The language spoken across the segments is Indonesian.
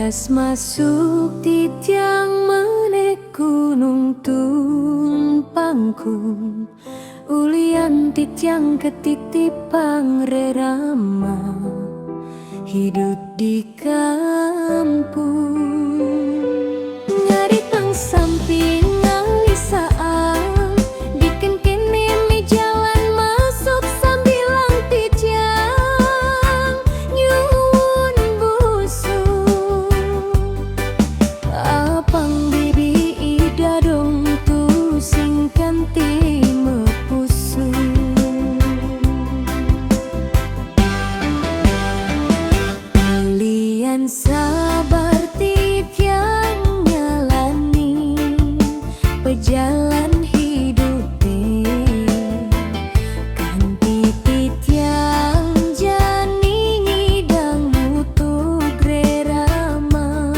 Beras masuk titiang menek gunung tumpangku, ulian titiang ketitipang rerama, hidup di kampung. Nyari tang samping ngalisaan, bikin kini mi jalan masuk sambilang titiang nyuwun busuk. Apang bibi ida dong tu singkan ti mepusu. Kalian sabar titiang nyalani pejalan hidup kanti titiang jani ngidang mutu grerama,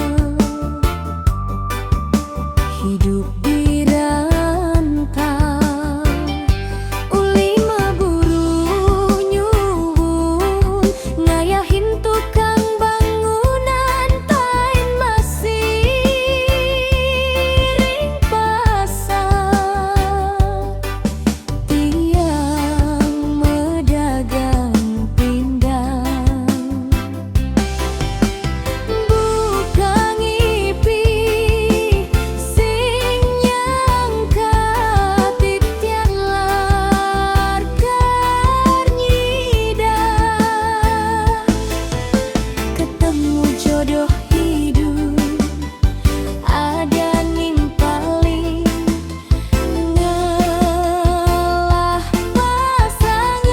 hidup di rantau uli maburu nyuwun ngayahin tukang bangunan tain masiring pasar, tiang medagang pindang buka ngipi sing nyangka titiang largar nyidang ketemu jodoh hidup ada nimpali ngalah pasangan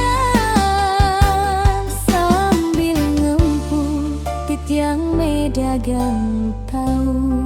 sambil ngempu titiang medagang tahu.